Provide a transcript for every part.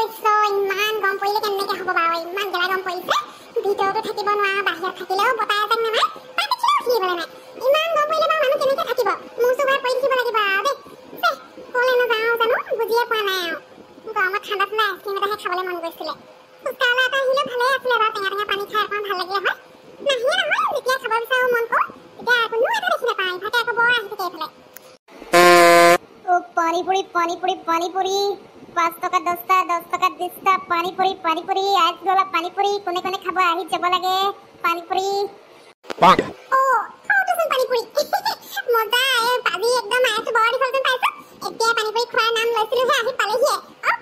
কৈছ ইমান গৰম পৰিলে কেনেকৈ হ'ব বাৰু ইমান গেলা গৰম পৰিছে ভিতৰতো থাকিব নোৱাৰা বাহিৰত থাকিলেও বতাহ এজাক নামাৰে তাতে কিয় উঠিবলৈ নাই ইমান গৰম পৰিলে বাৰু মানুহ কেনেকৈ থাকিব মোৰ চুগাৰ পৰি থাকিব লাগিব আৰু দেই ক'লে নাযাওঁ জানো বুজিয়ে পোৱা নাই আৰু গৰমত ঠাণ্ডা ঠাণ্ডা আইচক্ৰীম এটাহে খাবলৈ মন গৈছিলে ফুচকালা এটা আহিলে ভালেই আছিলে বাৰু টেঙা টেঙা পানী খাই অকণমান ভাল লাগিলে হয় নাহিয়ে নহয় যেতিয়া খাব বিচাৰোঁ মন কৰোঁ তেতিয়া কোনো এটা দেখি নাপাওঁ ইভাগে আকৌ বৰ আহি থাকে এইফালে পানীপুৰি 5 টকা 10টা 10 টকা 20টা পানীপুৰি আইচ গলা পানীপুৰি কোনে কোনে খাব আহি যাব লাগে পানীপুৰি খাওঁতোচোন পানীপুৰি মজা পাজি একদম আইচটো বৰ দীঘলচোন পাইছো এতিয়া পানীপুৰি খোৱাৰ নাম লৈছিলোহে আহি পালেহিয়ে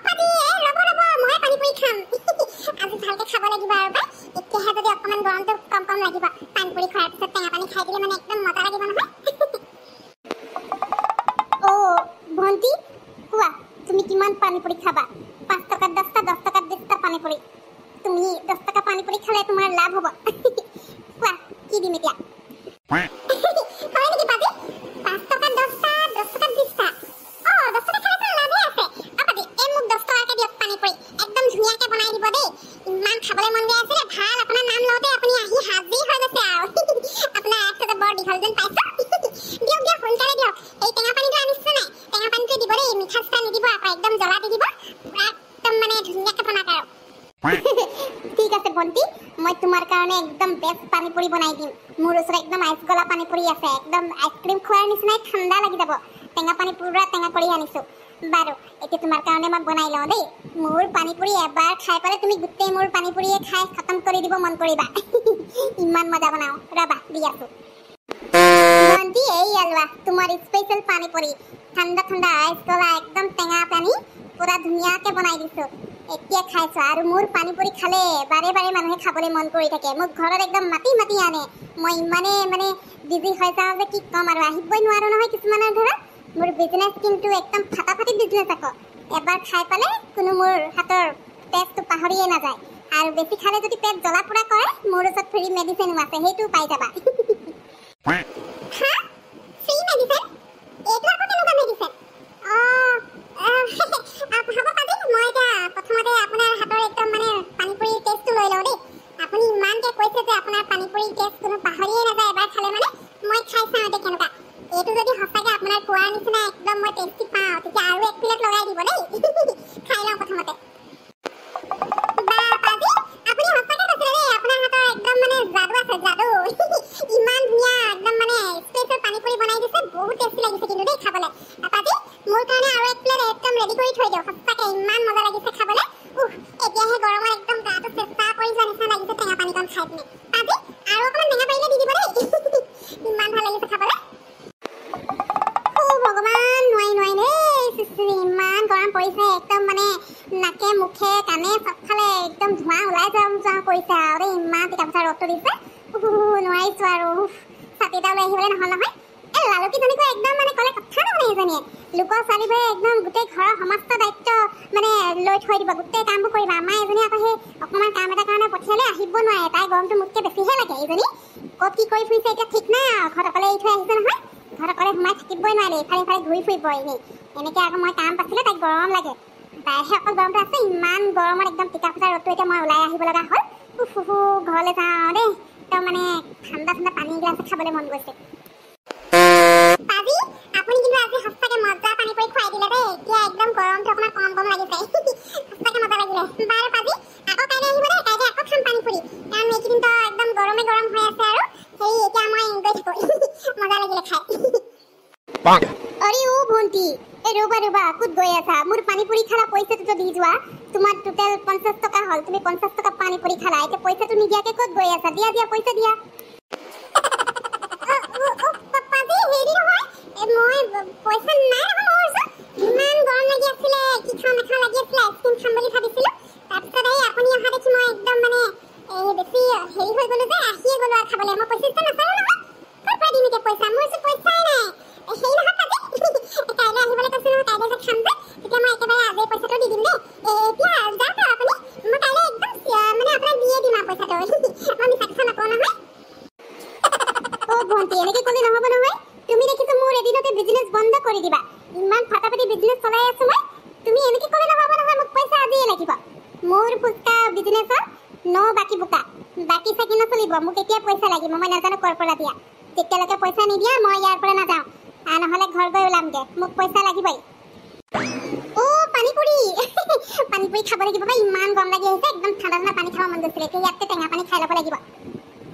পাজি ৰ'ব মই পানীপুৰি খাম আজি ভালকৈ খাব লাগিব আৰু এতিয়াহে যদি অকণমান গৰমটো কম লাগিব পানীপুৰি খোৱাৰ পিছত টেঙা পানী খাই দিলে মানে একদম মজা লাগিব নহয় ভণ্টি কোৱা তুমি কিমান পানীপুৰি খাবা 5 টকা 10টা 10 টকা 20টা পানীপুৰি তুমি 10 টকা পানীপুৰি খালে তোমাৰ লাভ হ'ব কোৱা কি দিম এতিয়া হয় নেকি পাজি 5 টকা 10টা 10 টকা 20টা 10 টকা খালে লাভে আছে পাজি মোক 10 টকাকে দিয়ক পানীপুৰি একদম ধুনীয়াকৈ বনাই দিব দেই ইমান খাবলৈ মন গৈ আছিলে ভাল আপোনাৰ নাম লওঁতে আপুনি আহি হাজিৰ হৈ গৈছে আৰু আপোনাৰ আইচটো বৰ দীঘল যেন পাইছো দিয়ক সোনকালে দিয়ক এই টেঙা পানীটো আনিছে নাই টেঙা পানীটো দিব দেই মিঠা চিঠা নিদিব আকৌ একদম জ্বলা দি দিব একদম মানে ধুনীয়াকৈ বনাক আৰু ঠিক আছে ভণ্টি মই তোমাৰ কাৰণে একদম বেষ্ট পানীপুৰি বনাই দিম মোৰ ওচৰত একদম আইচ গলা পানীপুৰি আছে একদম আইচক্ৰীম খোৱাৰ নিচিনাই ঠাণ্ডা লাগি যাব টেঙা পানী পুৰা টেঙা কৰি আনিছোঁ বাৰু এতিয়া তোমাৰ কাৰণে মই বনাই লওঁ দেই মোৰ পানীপুৰি এবাৰ খাই পালে তুমি গোটেই মোৰ পানীপুৰিয়ে খাই খতম কৰি দিব মন কৰিবা ইমান মজা বনাওঁ ৰ'বা দি আছোঁ ভণ্টি এই আলুৱা তোমাৰ স্পেচিয়েল পানীপুৰি ঠাণ্ডা ঠাণ্ডা আইচ গলা একদম টেঙা পানী পুৰা ধুনীয়াকৈ বনাই দিছোঁ এতিয়া খাইছোঁ আৰু মোৰ পানীপুৰি খালে বাৰে বাৰে মানুহে খাবলৈ মন কৰি থাকে মোক ঘৰত একদম মাতি আনে মই ইমানে মানে বিজি হৈ যাওঁ যে কি ক'ম আৰু আহিবই নোৱাৰোঁ নহয় কিছুমানৰ ঘৰত মোৰ বিজনেছ কিন্তু একদম ফাটাফাটি বিজনেছ আকৌ এবাৰ খাই পালে কোনো মোৰ হাতৰ টেষ্টটো পাহৰিয়ে নাযায় আৰু বেছি খালে যদি পেট জ্বলা পোৰা কৰে মোৰ ওচৰত ফ্ৰী মেডিচিনো আছে সেইটোও পাই যাবা ফ্ৰী মেডিচিন এইটো আকৌ কেনেকুৱা মেডিচিন হ'ব পাবি মই এতিয়া প্ৰথমতে আপোনাৰ হাতৰ একদম মানে পানীপুৰি টেষ্টটো লৈ লওঁ দেই আপুনি ইমানকৈ কৈছে যে আপোনাৰ পানীপুৰি টেষ্ট কোনো পাহৰিয়ে নাযায় এবাৰ খালে মানে মই খাই চাওঁ এতিয়া কেনেকুৱা এইটো যদি সঁচাকৈ আপোনাৰ কোৱাৰ নিচিনা একদম মই টেষ্টি পাওঁ তেতিয়া আৰু এক প্লেট লগাই দিব দেই খাই লওঁ প্ৰথমতে আপুনি সঁচাকৈ কৈছিলে দেই আপোনাৰ হাতৰ একদম মানে যাদু আছে যাদু ইমান ধুনীয়া একদম মানে স্পেচিয়েল পানীপুৰি বনাই দিছে বহুত টেষ্টি লাগিছে কিন্তু দেই খাবলৈ পাজি মোৰ কাৰণে আৰু এক প্লেট একদম ৰেডি কৰি থৈ দিয়ক সঁচাকৈ ইমান মজা লাগিছে খাবলৈ এতিয়াহে গৰমত একদম গাটো চেষ্টা কৰি যোৱা নিচিনা লাগিছে টেঙা পানীকণ খাই পিনে পাজি আৰু অকণমান টেঙা পাৰিলে দি দিব দেই ইমান ভাল লাগিছে খাবলৈ ভগৱান নোৱাৰি দেই ইমান গৰম পৰিছে একদম মানে নাকে মুখে কাণে চবফালে একদম ধোঁৱা ওলাই যোৱা কৰিছে আৰু দেই ইমান টিকা ফটা ৰ'দটো দিছে নোৱাৰিছোঁ আৰু ছাতি এটা লৈ আহিবলৈ নহ'ল নহয় লালুকিজনীকো একদম মানে ক'লে কথা নহয় এজনীয়ে লোকৰ ছোৱালীবোৰে একদম গোটেই ঘৰৰ সমস্ত দায়িত্ব মানে লৈ থৈ দিব গোটেই কামবোৰ কৰিব আমাৰ এজনী আকৌ সেই অকণমান কাম এটা কাৰণে পঠিয়ালে আহিব নোৱাৰে তাই গৰমটো মোতকৈ বেছিহে লাগে এইজনী ক'ত কি কৰি ফুৰিছে এতিয়া ঠিক নাই আৰু ঘৰত অকলে এৰি থৈ আহিছে নহয় ঘৰত অকলে সোমাই থাকিবই নোৱাৰে ইফালে ঘূৰি ফুৰিব এনেকৈ আকৌ মই কাম পাইছিলে তাইক গৰম লাগে তাইহে অকল গৰমটো আছে ইমান গৰমত একদম টিকা ফটা ৰ'দটো এতিয়া মই ওলাই আহিব লগা হ'ল ঘৰলৈ যাওঁ দেই একদম মানে ঠাণ্ডা পানী এগিলাচ খাবলৈ মন গৈছে পাজি আপুনি কিন্তু আজি সঁচাকৈ মজা পানীপুৰি খুৱাই দিলে দেই এতিয়া একদম গৰমটো অকণমান কম লাগিছে সঁচাকৈ মজা লাগিলে বাৰু পাজি আকৌ কাইলৈ আহিব দেই কাইলৈ আকৌ খাম পানীপুৰি কাৰণ এইকেইদিনতো একদম গৰমে গৰম হৈ আছে আৰু সেই এতিয়া মই গৈ থাকোঁ মজা লাগিলে খাই ভণ্টি এই ৰ'বা ক'ত গৈ আছা মোৰ পানীপুৰি খালা পইচাটোতো দি যোৱা তোমাৰ টোটেল 50 টকা হ'ল তুমি 50 টকা পানীপুৰি খালা এতিয়া পইচাটো নিদিয়াকৈ ক'ত গৈ আছা দিয়া পইচা দিয়া মই পইচা নাই মোৰ ওচৰত ইমান গৰম লাগি আছিলে কি খাওঁ নাখাওঁ লাগি আছিলে আইচক্ৰীম খাম বুলি ভাবিছিলোঁ তাৰপিছত এই আপুনি অহা দেখি মই একদম মানে বেছি হেৰি হৈ গ'লো যে আহিয়ে গ'লো আৰু খাবলৈ মই পইচা নাচালোঁ নহয় ক'ৰ পৰা দিম এতিয়া পইচা মোৰ ওচৰত পইচাই নাই হেৰি নহয় পাজি কাইলৈ আহিবলৈ কৈছোঁ নহয় কাইলৈ যে খাম যে তেতিয়া মই একেবাৰে আজি পইচাটো দি দিম দেই এতিয়া যাওক আপুনি মই কাইলৈ একদম মানে আপোনাক দিয়ে দিম আৰু পইচাটো মই মিছা কথা নকওঁ নহয় ভণ্টি এনেকৈ ক'লে নহ'ব নহয় তুমি দেখিছো মোৰ এদিনতে বিজনেছ বন্ধ কৰি দিবা ইমান ফাটাফাটি বিজনেছ চলাই আছো মই তুমি এনেকৈ ক'লে নহ'ব নহয় মোক পইচা আজিয়ে লাগিব নো বাকি বুকা বাকি চাকি নচলিব মোক এতিয়া পইচা লাগিব মই নাজানো কৰ পৰা দিয়া যেতিয়ালৈকে পইচা নিদিয়া মই ইয়াৰ পৰা নাযাওঁ নহ'লে ঘৰ গৈ ওলামগে মোক পইচা লাগিবই ও পানীপুৰি পানীপুৰি খাব লাগিব বা ইমান গৰম লাগি আহিছে একদম ঠাণ্ডা ঠাণ্ডা পানী খাব মন গৈছিলে এতিয়া ইয়াতে টেঙা পানী খাই ল'ব লাগিব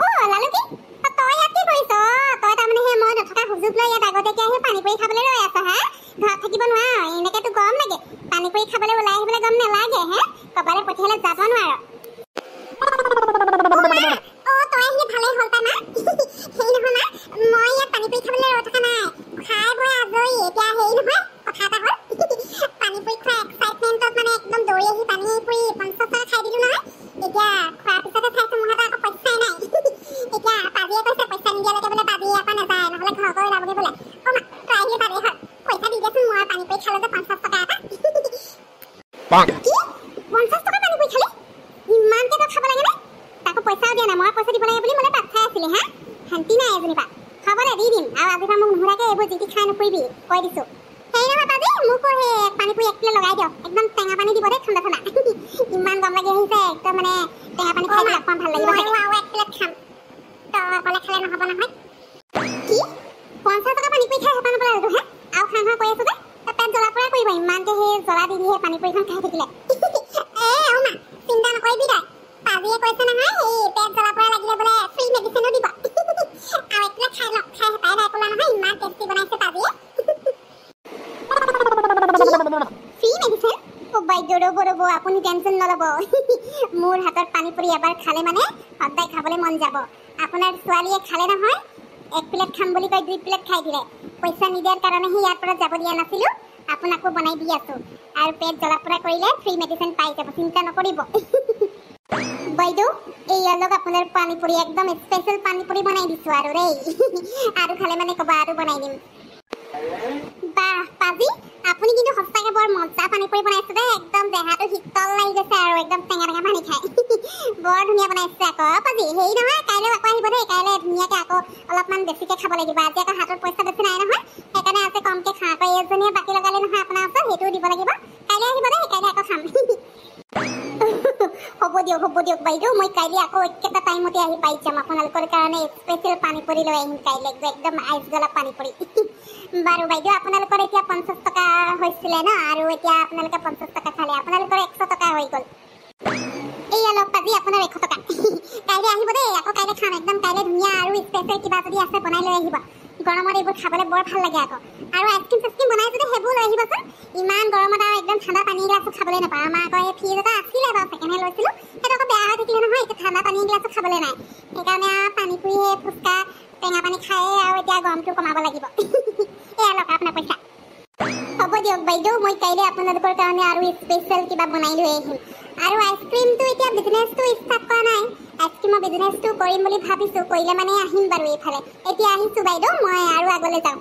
ও লালুকি তই ইয়াত কি কৰিছ তই তাৰমানে সেই মই নথকা সুযোগ লৈ ইয়াত আগতীয়াকৈ আহি পানীপুৰি খাবলৈ ৰৈ আছ হা ঘৰত থাকিব নোৱাৰ এনেকেতো গৰম লাগে পানীপুৰি খাবলৈ ওলাই আহিবলৈ গৰম নালাগে হে কবালে পঠিয়ালে যাব নোৱাৰ ও তই আহিলে ভালেই হ'ল পানা হেৰি নহয় না মই ইয়াত পানীপুৰি খাবলৈ ৰৈ থকা নাই খাই বৈ আজৰি এতিয়া হেৰি নহয় কথা এটা হ'ল পানীপুৰি খোৱা এক্সাইটমেণ্টত মানে একদম দৌৰি আহি পানীপুৰি 50 টকা খাই দিলোঁ নহয় এতিয়া খোৱাৰ পিছতে চাইছোঁ মোৰ হাতত আকৌ পইচাই নাই এতিয়া পাজিয়ে কৈছে পইচা নিদিয়ালৈকে বোলে পাজি আকৌ নাযায় নহ'লে ঘৰ গৈ ওলাবগৈ বোলে অ' মা তই আহিলে পাজি হ'ল পইচা দি দেচোন মই পানীপুৰি খালোঁ যে 50 টকা এটা কি 50 টকা পানীপুৰি খালি ইমানকৈ তই খাব লাগেনে তাকো পইচাও দিয়া নাই মই পইচা দিব লাগে বুলি মানে পাত খাই আছিলি হা শান্তি নাই এজনীৰ পৰা খাব দে দি দিম আৰু আজিৰ পৰা মোক নুসুধাকৈ এইবোৰ যি টি খাই নুফুৰিবি কৈ দিছোঁ সেই নহয় পাজি মোকো সেই পানীপুৰি এক প্লেট লগাই দিয়ক একদম টেঙা পানী দিব দেই ঠাণ্ডা ঠাণ্ডা ইমান গৰম লাগি আহিছে একদম মানে টেঙা পানী খাই দিলে অকণমান ভাল লাগিব আৰু এক প্লেট খাম তই অকলে খালে নহ'ব নহয় কি 50 টকা পানীপুৰি খাই হেঁপাহ নপলালে তোৰ হে আৰু খাওঁ খাওঁ কৈ আছোঁ যে তই পেট জ্বলা পৰা কৰিব ইমানকৈ সেই জ্বলা দি সেই পানীপুৰিখন খাই থাকিলে অ' মা চিন্তা নকৰিবি তই পাজিয়ে কৈছে নহয় সেই পেট জ্বলা পৰা লাগিলে বোলে ফ্ৰী মেডিচিনো দিব আৰু এক প্লেট খাই ল খাই হেঁপাই নাই পলা নহয় ইমান টেষ্টি বনাইছে পাজিয়ে ফ্ৰী মেডিচিন অ' বাইদেউ ৰ'ব আপুনি টেনশ্যন নল'ব মোৰ হাতত পানীপুৰি এবাৰ খালে মানে সদায় খাবলৈ মন যাব আপোনাৰ ছোৱালীয়ে খালে নহয় এক প্লেট খাম বুলি কৈ 2 প্লেট খাই দিলে পইচা নিদিয়াৰ কাৰণেহে ইয়াৰ পৰা যাব দিয়া নাছিলোঁ আপোনাকো বনাই দি আছোঁ আৰু পেট জ্বলা পৰা কৰিলে ফ্ৰী মেডিচিন পাই যাব চিন্তা নকৰিব বাইদেউ এই অলপ আপোনাৰ পানীপুৰি একদম স্পেচিয়েল পানীপুৰি বনাই দিছোঁ আৰু দেই আৰু খালে মানে ক'বা আৰু বনাই দিম বাহ পাজি আপুনি কিন্তু সঁচাকৈ বৰ মজা পানীপুৰি বনাইছে দেই একদম দেহাটো শীতল লাগি গৈছে আৰু একদম টেঙা টেঙা পানী খাই বৰ ধুনীয়া বনাইছে আকৌ পাজি হেৰি নহয় কাইলৈ আকৌ আহিব দেই কাইলৈ ধুনীয়াকৈ আকৌ অলপমান বেছিকৈ খাব লাগিব আজি আকৌ হাতত পইচা বেছি নাই নহয় সেইকাৰণে আজি কমকৈ খাওঁ আকৌ এজনীয়ে বাকী লগালে নহয় আপোনাৰ ওচৰত সেইটোও দিব লাগিব কাইলৈ আহিব দেই কাইলৈ আকৌ খাম হ'ব দিয়ক বাইদেউ মই কাইলৈ আকৌ একেটা টাইমতে আহি পাই যাম আপোনালোকৰ কাৰণে স্পেচিয়েল পানীপুৰি লৈ আহিম কাইলৈ একদম আইচ গলা পানীপুৰি বাৰু বাইদেউ আপোনালোকৰ এতিয়া 50 টকা হৈছিলে ন আৰু এতিয়া আপোনালোকে 50 টকা খালে আপোনালোকৰ 100 টকা হৈ গ'ল এই অলপ পাজি আপোনাৰ 100 টকা কাইলৈ আহিব দেই আকৌ কাইলৈ খাম একদম কাইলৈ ধুনীয়া আৰু স্পেচিয়েল কিবা যদি আছে বনাই লৈ আহিব গৰমত এইবোৰ খাবলৈ বৰ ভাল লাগে আকৌ আৰু আইচক্ৰীম চাইচক্ৰীম বনাই যদি সেইবোৰ লৈ আহিবচোন ইমান গৰমত আৰু একদম ঠাণ্ডা পানী গিলাচো খাবলৈ নাপাওঁ আমাৰ আকৌ এই ফ্ৰিজ এটা আছিলে বাৰু ছেকেণ্ড হেণ্ড লৈছিলোঁ সেইটো আকৌ বেয়া হৈ থাকিলে নহয় এতিয়া ঠাণ্ডা পানী গিলাচো খাবলৈ নাই সেইকাৰণে পানীপুৰি সেই ফুচকা টেঙা পানী খাই আৰু এতিয়া গৰমটো কমাব লাগিব এয়া লওক আপোনাৰ পইচা হ'ব দিয়ক বাইদেউ মই কাইলৈ আপোনালোকৰ কাৰণে আৰু স্পেচিয়েল কিবা বনাই লৈ আহিম আৰু আইচক্ৰীমটো এতিয়া বিজনেছটো ষ্টাৰ্ট কৰা নাই আইচক্ৰীমৰ বিজনেছটো কৰিম বুলি ভাবিছোঁ কৰিলে মানে আহিম বাৰু এইফালে এতিয়া আহিছোঁ বাইদেউ মই আৰু আগলৈ যাওঁ